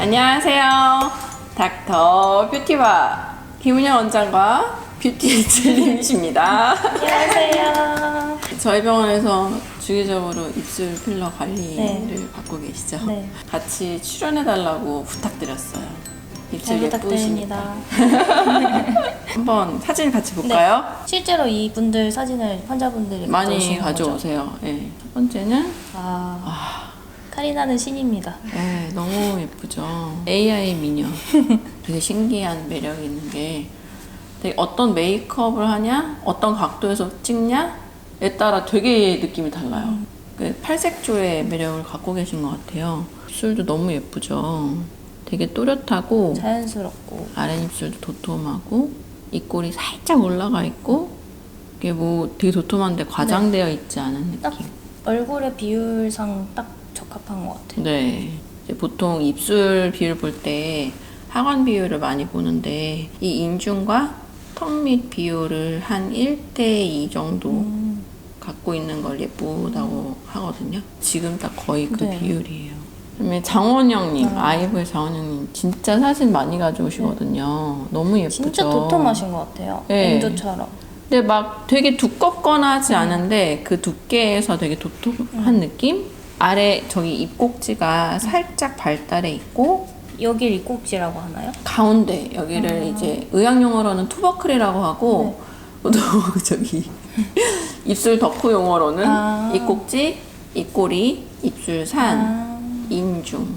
안녕하세요. 닥터 뷰티바 김은영 원장과 뷰티 젤님이십니다. 안녕하세요. 저희 병원에서 주기적으로 입술 필러 관리를 받고 계시죠? 네. 같이 출연해달라고 부탁드렸어요. 입술 잘 예쁘시니까. 부탁드립니다. 한번 사진 같이 볼까요? 실제로 이분들 사진을 환자분들이 많이 가져오신 거죠? 가져오세요. 네. 첫 번째는 카리나는 신입니다. 네, 너무 예쁘죠. AI 미녀. 되게 신기한 매력이 있는 게 되게 어떤 메이크업을 하냐, 어떤 각도에서 찍냐에 따라 되게 느낌이 달라요. 그 팔색조의 매력을 갖고 계신 것 같아요. 입술도 너무 예쁘죠. 되게 또렷하고 자연스럽고 아랫입술도 도톰하고 입꼬리 살짝 올라가 있고 이게 뭐 되게 도톰한데 과장되어 있지 않은 딱 느낌. 얼굴의 비율상 딱 적합한 것 같아요. 네. 이제 보통 입술 비율 볼 때 하관 비율을 많이 보는데 이 인중과 턱 밑 비율을 한 1대2 정도 갖고 있는 걸 예쁘다고 하거든요. 지금 딱 거의 그 네. 비율이에요. 그다음에 장원영님, 아이브의 장원영님 진짜 사진 많이 가져오시거든요. 너무 예쁘죠? 진짜 도톰하신 것 같아요. 네. 앵두처럼. 근데 막 되게 두껍거나 하지 않은데 그 두께에서 되게 도톰한 느낌? 아래 저기 입꼭지가 살짝 발달해 있고 여길 입꼭지라고 하나요? 가운데 여기를 이제 의학용어로는 투버클이라고 하고 또 저기 입술 덕후 용어로는 입꼭지, 입꼬리, 입술산, 인중,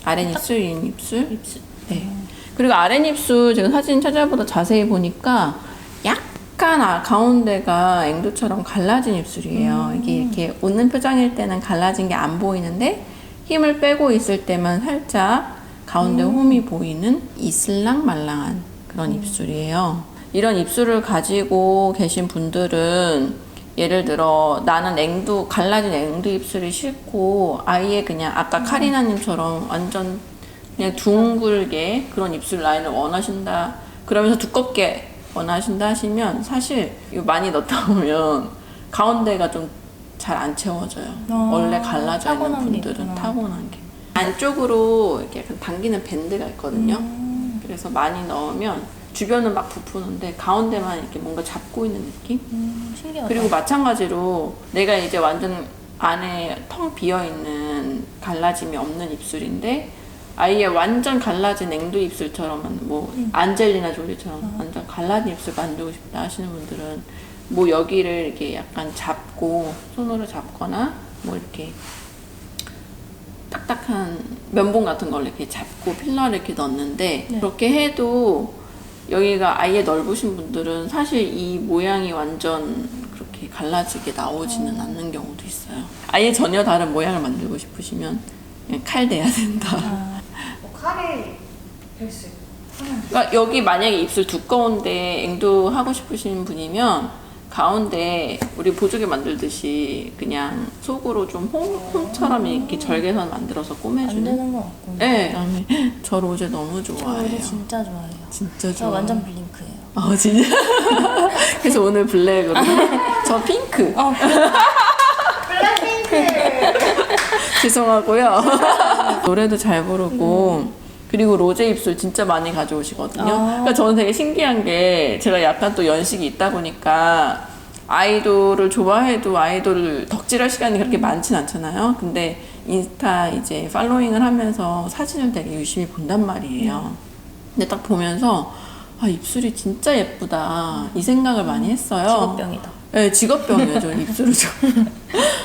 아랫입술, 윗입술. 입술. 네. 그리고 아랫입술 제가 사진 찾아보다 자세히 보니까 약간 가운데가 앵두처럼 갈라진 입술이에요. 이게 이렇게 웃는 표정일 때는 갈라진 게 안 보이는데 힘을 빼고 있을 때만 살짝 가운데 홈이 보이는 이슬랑 말랑한 그런 입술이에요. 이런 입술을 가지고 계신 분들은 예를 들어 나는 갈라진 앵두 입술이 싫고 아예 그냥 아까 카리나님처럼 완전 그냥 둥글게 그런 입술 라인을 원하신다 그러면서 두껍게 원하신다 하시면 사실 이거 많이 넣다 보면 가운데가 좀 잘 안 채워져요. 원래 갈라져 있는 타고난 게 분들은 있구나. 타고난 게 안쪽으로 이렇게 약간 당기는 밴드가 있거든요. 그래서 많이 넣으면 주변은 막 부푸는데 가운데만 이렇게 뭔가 잡고 있는 느낌? 신기하다. 그리고 마찬가지로 내가 이제 완전 안에 텅 비어있는 갈라짐이 없는 입술인데 아예 완전 갈라진 앵두 입술처럼 뭐 안젤리나 졸리처럼 완전 갈라진 입술 만들고 싶다 하시는 분들은 뭐 여기를 이렇게 약간 잡고 손으로 잡거나 뭐 이렇게 딱딱한 면봉 같은 걸 이렇게 잡고 필러를 이렇게 넣는데 그렇게 해도 여기가 아예 넓으신 분들은 사실 이 모양이 완전 그렇게 갈라지게 나오지는 않는 경우도 있어요. 아예 전혀 다른 모양을 만들고 싶으시면 그냥 칼 대야 된다. 카레 헬스 그러니까 여기 만약에 입술 두꺼운데 앵두 하고 싶으신 분이면 가운데 우리 보조개 만들듯이 그냥 속으로 좀 홈처럼 이렇게 절개선 만들어서 안 꼬매주는. 되는 것 같구나. 네. 그다음에 저 로제 너무 저 좋아해요. 로제 진짜 좋아해요. 진짜 저 좋아. 완전 블링크예요. 진짜? 그래서 오늘 블랙으로. 저 핑크. 블랙핑크 죄송하고요. 노래도 잘 부르고 그리고 로제 입술 진짜 많이 가져오시거든요. 그러니까 저는 되게 신기한 게 제가 약간 또 연식이 있다 보니까 아이돌을 좋아해도 아이돌을 덕질할 시간이 그렇게 많진 않잖아요. 근데 인스타 이제 팔로잉을 하면서 사진을 되게 유심히 본단 말이에요. 근데 딱 보면서 입술이 진짜 예쁘다 이 생각을 많이 했어요. 직업병이다. 네, 직업병이에요. 저 입술을 좀.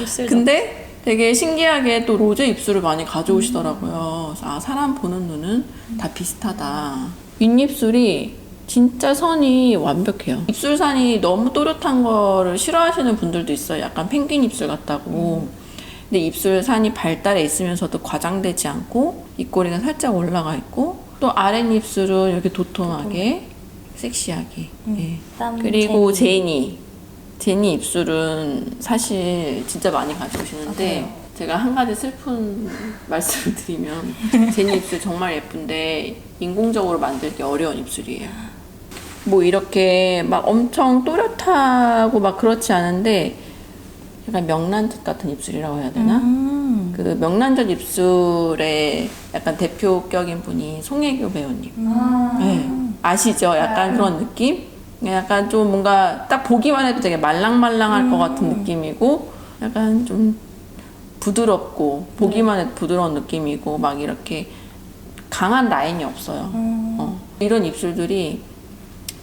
입술 근데 되게 신기하게 또 로제 입술을 많이 가져오시더라고요. 그래서 사람 보는 눈은 다 비슷하다. 윗입술이 진짜 선이 완벽해요. 입술산이 너무 또렷한 거를 싫어하시는 분들도 있어요. 약간 펭귄 입술 같다고. 근데 입술산이 발달해 있으면서도 과장되지 않고 입꼬리가 살짝 올라가 있고 또 아랫입술은 이렇게 도톰하게 섹시하게. 예. 그리고 제니 입술은 사실 진짜 많이 가져오시는데 제가 한 가지 슬픈 말씀을 드리면 제니 입술 정말 예쁜데 인공적으로 만들기 어려운 입술이에요. 뭐 이렇게 막 엄청 또렷하고 막 그렇지 않은데 약간 명란젓 같은 입술이라고 해야 되나? 그 명란젓 입술의 약간 대표격인 분이 송혜교 배우님. 네. 아시죠? 약간 그런 느낌? 약간 좀 뭔가 딱 보기만 해도 되게 말랑말랑할 것 같은 느낌이고 약간 좀 부드럽고 보기만 해도 부드러운 느낌이고 막 이렇게 강한 라인이 없어요. 이런 입술들이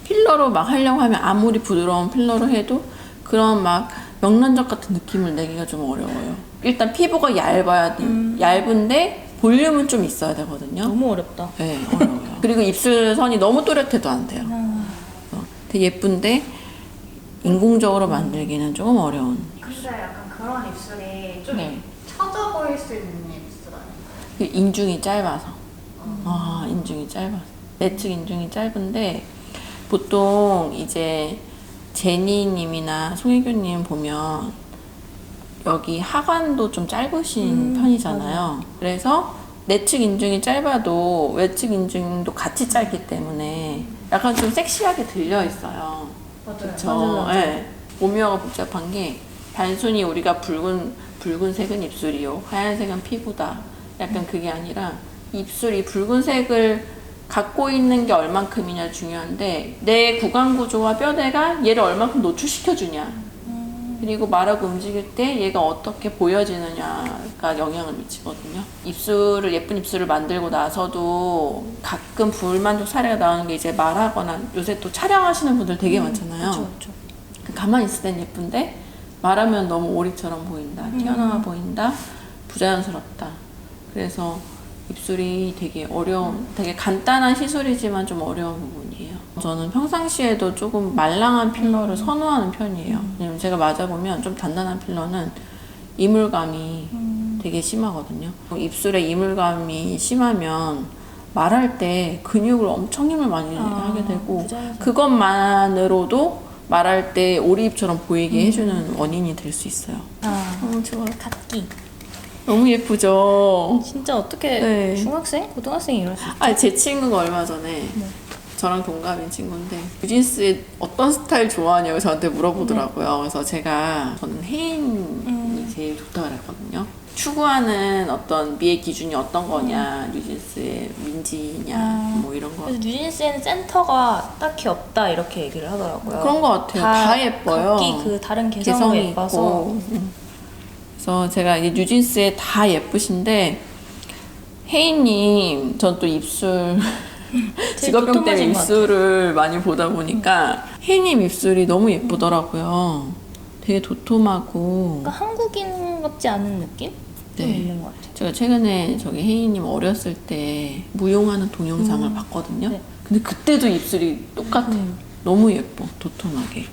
필러로 막 하려고 하면 아무리 부드러운 필러로 해도 그런 막 명란젓 같은 느낌을 내기가 좀 어려워요. 일단 피부가 얇아야 돼. 얇은데 볼륨은 좀 있어야 되거든요. 너무 어렵다. 네, 어려워요. 그리고 입술선이 너무 또렷해도 안 돼요. 되게 예쁜데 인공적으로 만들기는 조금 어려운. 근데 약간 그런 입술이 좀 네. 처져 보일 수 있는 입술 아닌가요? 그 인중이 짧아서. 인중이 짧아서. 내측 인중이 짧은데 보통 이제 제니님이나 송혜교님 보면 여기 하관도 좀 짧으신 편이잖아요. 그래서 내측 인중이 짧아도 외측 인중도 같이 짧기 때문에 약간 좀 섹시하게 들려 있어요. 맞아요. 그렇죠. 네. 오묘하고 복잡한 게 단순히 우리가 붉은색은 입술이요, 하얀색은 피부다. 약간 그게 아니라 입술이 붉은색을 갖고 있는 게 얼만큼이냐 중요한데 내 구강 구조와 뼈대가 얘를 얼만큼 노출시켜주냐. 그리고 말하고 움직일 때 얘가 어떻게 보여지느냐가 영향을 미치거든요. 입술을 예쁜 입술을 만들고 나서도 가끔 불만족 사례가 나오는 게 이제 말하거나 요새 또 촬영하시는 분들 되게 많잖아요. 그렇죠. 가만히 있을 땐 예쁜데 말하면 너무 오리처럼 보인다, 튀어나와 보인다, 부자연스럽다. 그래서 입술이 되게 되게 간단한 시술이지만 좀 어려운 부분이에요. 저는 평상시에도 조금 말랑한 필러를 선호하는 편이에요. 왜냐면 제가 맞아보면 좀 단단한 필러는 이물감이 되게 심하거든요. 입술에 이물감이 심하면 말할 때 근육을 엄청 힘을 많이 하게 되고 그것만으로도 말할 때 오리입처럼 보이게 해주는 원인이 될 수 있어요. 너무 좋아. 갓기. 너무 예쁘죠? 진짜 어떻게 네. 중학생? 고등학생이 이럴 수 있지? 제 친구가 얼마 전에 저랑 동갑인 친구인데 뉴진스의 어떤 스타일 좋아하냐고 저한테 물어보더라고요. 그래서 저는 혜인이 제일 좋다고 그랬거든요. 추구하는 어떤 미의 기준이 어떤 거냐, 뉴진스의 민지냐, 뭐 이런 거. 그래서 뉴진스에는 센터가 딱히 없다 이렇게 얘기를 하더라고요. 그런 것 같아요. 다 예뻐요. 각기 그 다른 개성이 개성이 예뻐서. 있고. 그래서 제가 이제 뉴진스에 다 예쁘신데 혜인님, 전 또 입술 직업병 때문에 도톰하신 것 입술을 많이 보다 보니까 혜인님 입술이 너무 예쁘더라고요. 되게 도톰하고. 그러니까 한국인 같지 않은 느낌? 좀 네. 있는 것 같아요. 제가 최근에 저기 혜인님 어렸을 때 무용하는 동영상을 봤거든요. 네. 근데 그때도 입술이 똑같아요. 너무 예뻐, 도톰하게.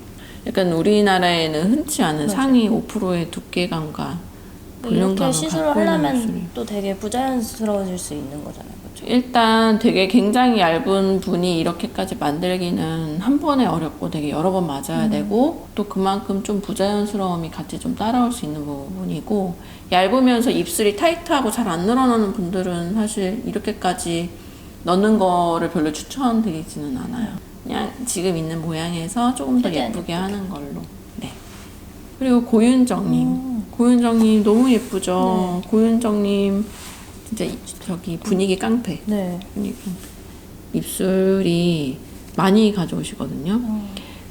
약간 우리나라에는 흔치 않은 상위 5%의 두께감과 볼륨감을 이렇게 시술을 갖고 있는 하려면 입술이. 또 되게 부자연스러워질 수 있는 거잖아요. 그렇죠? 일단 되게 굉장히 얇은 분이 이렇게까지 만들기는 한 번에 어렵고 되게 여러 번 맞아야 되고 또 그만큼 좀 부자연스러움이 같이 좀 따라올 수 있는 부분이고 얇으면서 입술이 타이트하고 잘 안 늘어나는 분들은 사실 이렇게까지 넣는 거를 별로 추천드리지는 않아요. 그냥 지금 있는 모양에서 조금 더 최대한 예쁘게 하는 걸로. 네. 그리고 고윤정님. 고윤정님 너무 예쁘죠? 고윤정님 진짜 저기 분위기 깡패. 네. 분위기 깡패. 입술이 많이 가져오시거든요.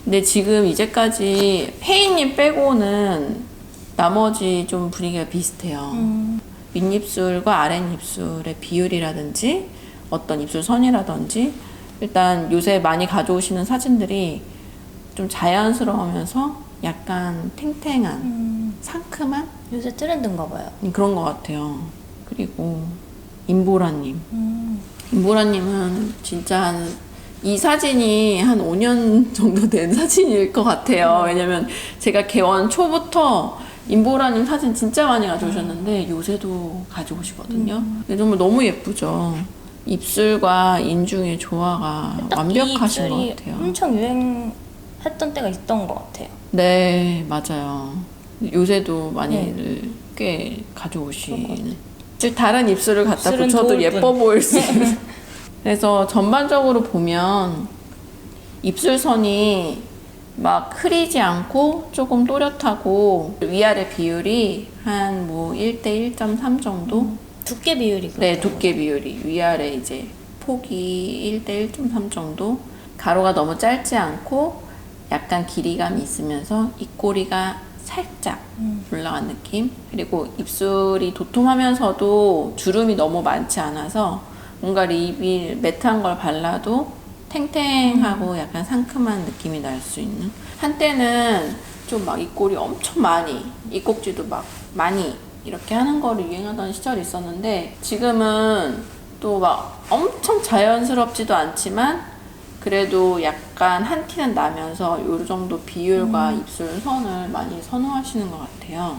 근데 지금 이제까지 혜인님 빼고는 나머지 좀 분위기가 비슷해요. 윗입술과 아랫입술의 비율이라든지 어떤 입술 선이라든지 일단 요새 많이 가져오시는 사진들이 좀 자연스러우면서 약간 탱탱한 상큼한 요새 트렌드인가 봐요. 그런 것 같아요. 그리고 임보라님. 임보라님은 진짜 이 사진이 한 5년 정도 된 사진일 것 같아요. 왜냐면 제가 개원 초부터 임보라님 사진 진짜 많이 가져오셨는데 요새도 가져오시거든요. 근데 정말 너무 예쁘죠. 입술과 인중의 조화가 딱 완벽하신 이 것 입술이 같아요. 엄청 유행했던 때가 있던 것 같아요. 네, 맞아요. 요새도 많이들 꽤 가져오시는. 즉 다른 입술을 갖다 입술은 붙여도 좋을 예뻐 뿐. 보일 수 있는. 그래서 전반적으로 보면 입술선이 막 흐리지 않고 조금 또렷하고 위아래 비율이 한 뭐 1대 1.3 정도? 두께 비율이 네, 그렇죠. 두께 비율이 위아래 이제 폭이 1대 1.3 정도. 가로가 너무 짧지 않고 약간 길이감이 있으면서 입꼬리가 살짝 올라간 느낌. 그리고 입술이 도톰하면서도 주름이 너무 많지 않아서 뭔가 립이 매트한 걸 발라도 탱탱하고 약간 상큼한 느낌이 날 수 있는. 한때는 좀 막 입꼬리 엄청 많이, 입꼭지도 막 많이 이렇게 하는 거를 유행하던 시절이 있었는데 지금은 또 막 엄청 자연스럽지도 않지만 그래도 약간 한 티는 나면서 요 정도 비율과 입술 선을 많이 선호하시는 것 같아요.